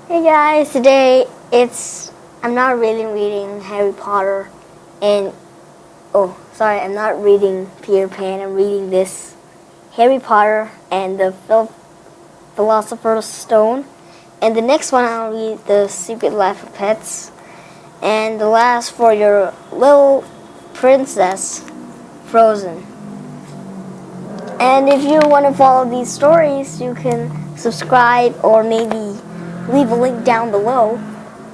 Hey guys, today I'm not really reading Harry Potter and I'm not reading Peter Pan. I'm reading this Harry Potter and the Philosopher's Stone. And the next one I'll read The Secret Life of Pets. And the last for Your Little Princess, Frozen. And if you want to follow these stories, you can subscribe or maybe leave a link down below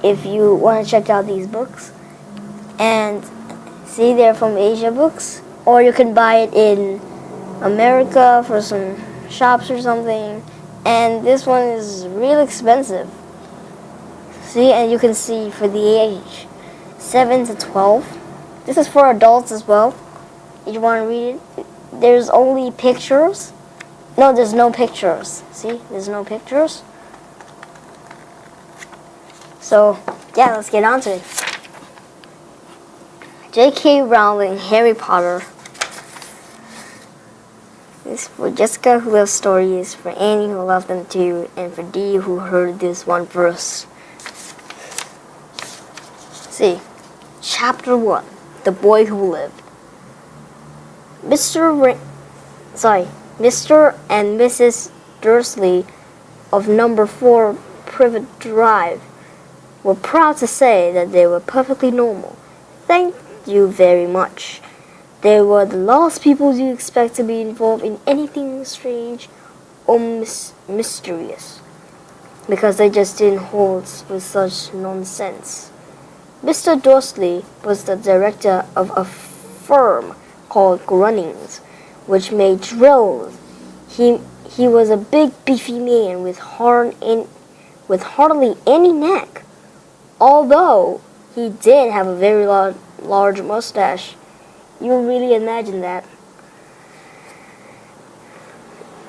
if you want to check out these books. And see, they're from Asia Books, or you can buy it in America for some shops or something. And this one is really expensive. See, and you can see for the age 7 to 12. This is for adults as well. If you want to read it, there's only pictures. No, there's no pictures. See, there's no pictures. So, yeah, let's get on to it. J.K. Rowling, Harry Potter. This is for Jessica, who loves stories, for Annie, who loved them too, and for Dee, who heard this one first. See, Chapter 1, The Boy Who Lived. Mr. and Mrs. Dursley of number 4 Privet Drive were proud to say that they were perfectly normal. Thank you very much. They were the last people you expect to be involved in anything strange or mysterious, because they just didn't hold with such nonsense. Mr. Dursley was the director of a firm called Grunnings, which made drills. He was a big beefy man with hardly any neck, although he did have a very large mustache. You really imagine that.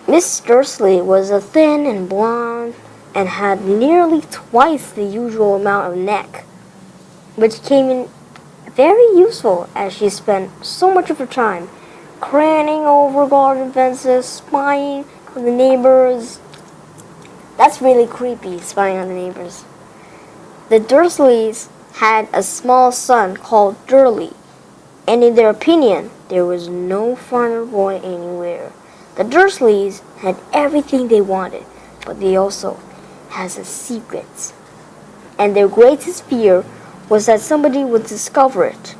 Miss Dursley was a thin and blonde and had nearly twice the usual amount of neck, which came in very useful as she spent so much of her time craning over garden fences, spying on the neighbors. That's really creepy, spying on the neighbors. The Dursleys had a small son called Durley, and in their opinion, there was no finer boy anywhere. The Dursleys had everything they wanted, but they also had a secret. And their greatest fear was that somebody would discover it.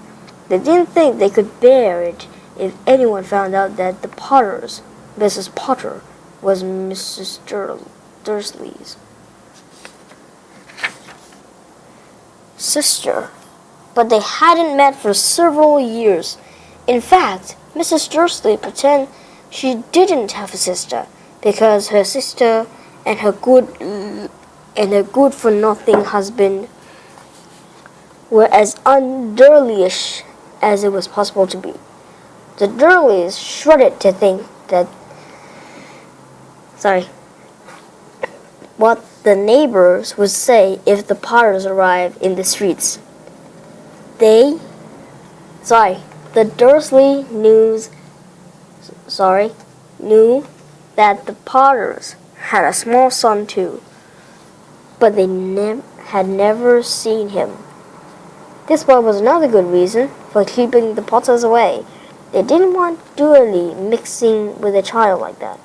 They didn't think they could bear it if anyone found out that the Potters, Mrs. Potter, was Mrs. Dursley's sister. But they hadn't met for several years. In fact, Mrs. Dursley pretended she didn't have a sister, because her sister and her good-for-nothing husband were as un-Durleyish as it was possible to be. The Durleys shuddered to think what the neighbors would say if the Potters arrived in the streets. The Dursley knew that the Potters had a small son too, but they had never seen him. This was another good reason for keeping the Potters away. They didn't want Durley mixing with a child like that.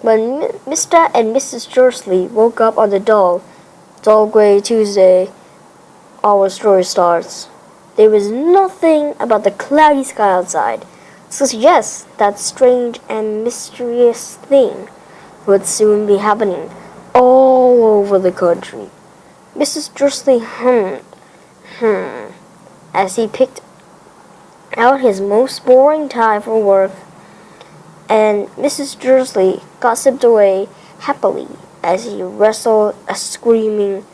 When Mr. and Mrs. Dursley woke up on the dull gray Tuesday, our story starts. There was nothing about the cloudy sky outside to suggest that strange and mysterious thing would soon be happening all over the country. Mrs. Dursley hummed, as he picked out his most boring tie for work, and Mrs. Dursley gossiped away happily as he wrestled a screaming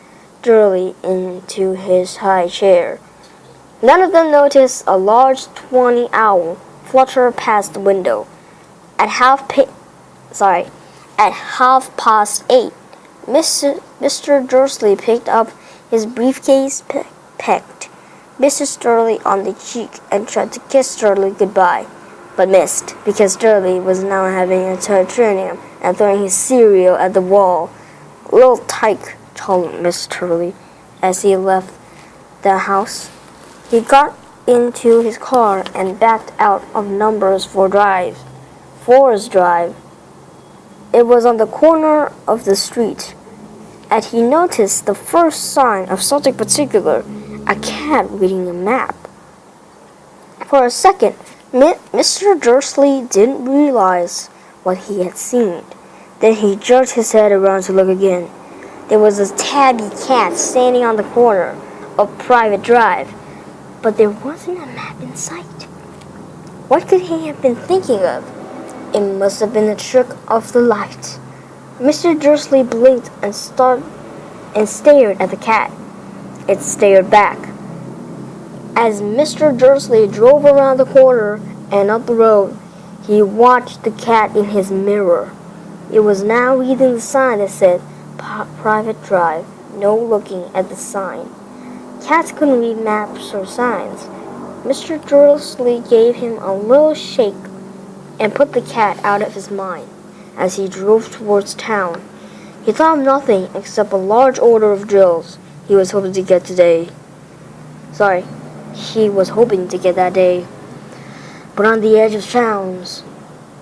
Durley into his high chair. None of them noticed a large tawny owl flutter past the window. At half past 8, Mr. Dursley picked up his briefcase, pecked Mrs. Dursley on the cheek, and tried to kiss Dursley goodbye, but missed, because Dursley was now having a tantrum and throwing his cereal at the wall. Little Tyke told Miss Turley as he left the house. He got into his car and backed out of Numbers 4 Drive. Forest Drive. It was on the corner of the street, and he noticed the first sign of something particular, a cat reading a map. For a second, Mr. Dursley didn't realize what he had seen. Then he jerked his head around to look again. There was a tabby cat standing on the corner of Private Drive, but there wasn't a map in sight. What could he have been thinking of? It must have been a trick of the light. Mr. Dursley blinked and stared at the cat. It stared back. As Mr. Dursley drove around the corner and up the road, he watched the cat in his mirror. It was now reading the sign that said, Private Drive, no looking at the sign. Cats couldn't read maps or signs. Mr. Dursley gave him a little shake and put the cat out of his mind as he drove towards town. He thought of nothing except a large order of drills he was hoping to get that day. But on the edge of towns,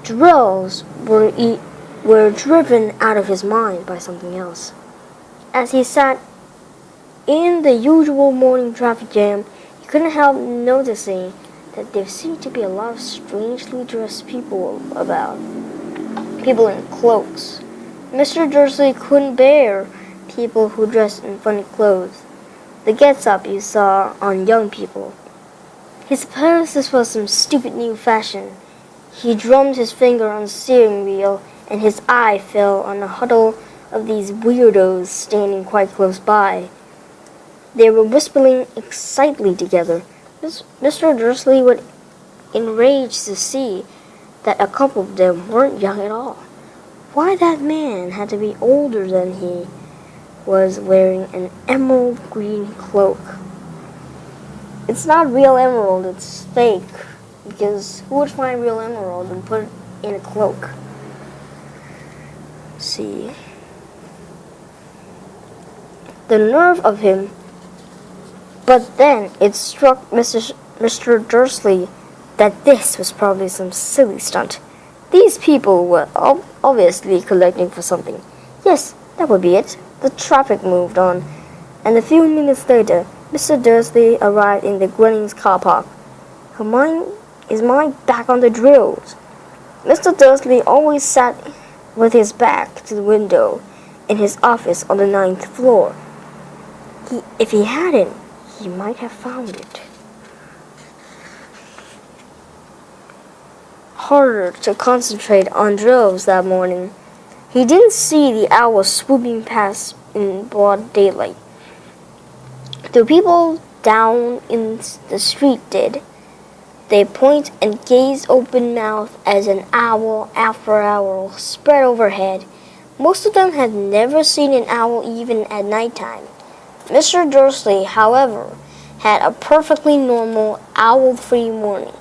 drills were driven out of his mind by something else. As he sat in the usual morning traffic jam, he couldn't help noticing that there seemed to be a lot of strangely dressed people about. People in cloaks. Mr. Dursley couldn't bear people who dressed in funny clothes. The gets-up you saw on young people. He supposed this was some stupid new fashion. He drummed his finger on the steering wheel, and his eye fell on a huddle of these weirdos standing quite close by. They were whispering excitedly together. Mr. Dursley was enraged to see that a couple of them weren't young at all. Why that man had to be older than he was, wearing an emerald green cloak. It's not real emerald, it's fake. Because who would find real emerald and put it in a cloak? See. The nerve of him. But then it struck Mr. Dursley that this was probably some silly stunt. These people were obviously collecting for something. Yes, that would be it. The traffic moved on, and a few minutes later, Mr. Dursley arrived in the Gwennings car park. His mind back on the drills. Mr. Dursley always sat with his back to the window in his office on the 9th floor. If he hadn't, he might have found it harder to concentrate on drills that morning. He didn't see the owl swooping past in broad daylight. The people down in the street did. They point and gaze open-mouthed as an owl after owl spread overhead. Most of them had never seen an owl even at nighttime. Mr. Dursley, however, had a perfectly normal, owl-free morning.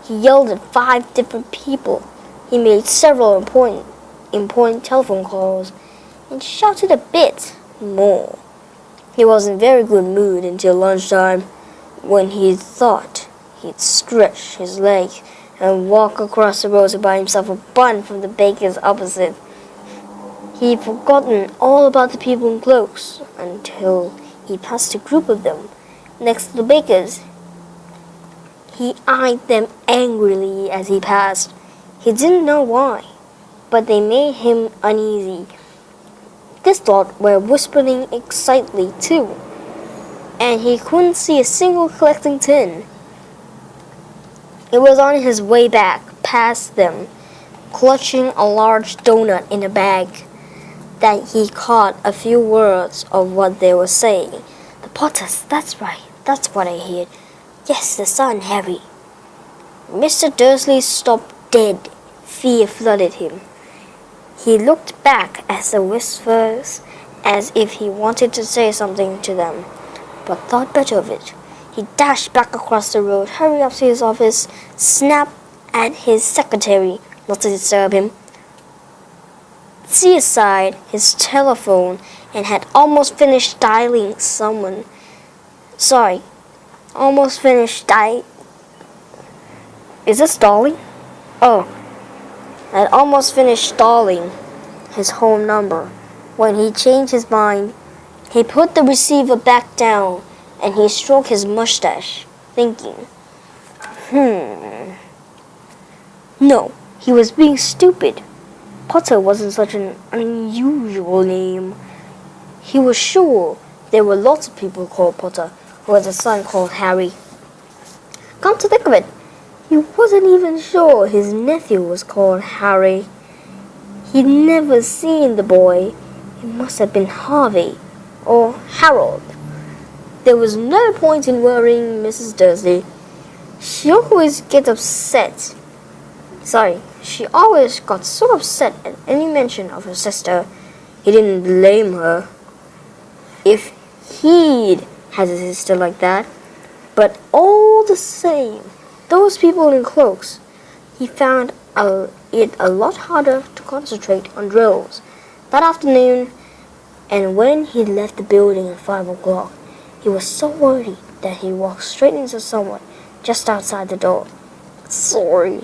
He yelled at 5 different people. He made several important telephone calls and shouted a bit more. He was in very good mood until lunchtime, when he thought he'd stretch his leg and walk across the road to buy himself a bun from the baker's opposite. He'd forgotten all about the people in cloaks until he passed a group of them next to the baker's. He eyed them angrily as he passed. He didn't know why, but they made him uneasy. This thought were whispering excitedly too, and he couldn't see a single collecting tin. It was on his way back past them, clutching a large donut in a bag, that he caught a few words of what they were saying. The Potters, that's right, that's what I heard. Yes, the sun, Harry. Mr. Dursley stopped dead. Fear flooded him. He looked back at the whispers as if he wanted to say something to them, but thought better of it. He dashed back across the road, hurried up to his office, snapped at his secretary not to disturb him. see aside his telephone and had almost finished dialing someone. Sorry, almost finished Is this stalling? Oh, had almost finished stalling his home number when he changed his mind. He put the receiver back down and he stroked his mustache, thinking, No, he was being stupid. Potter wasn't such an unusual name. He was sure there were lots of people called Potter who had a son called Harry. Come to think of it, he wasn't even sure his nephew was called Harry. He'd never seen the boy. It must have been Harvey or Harold. There was no point in worrying Mrs. Dursley. She always got so upset at any mention of her sister. He didn't blame her if he'd had a sister like that. But all the same, those people in cloaks, he found it a lot harder to concentrate on drills that afternoon. And when he left the building at 5 o'clock, he was so worried that he walked straight into someone just outside the door. Sorry.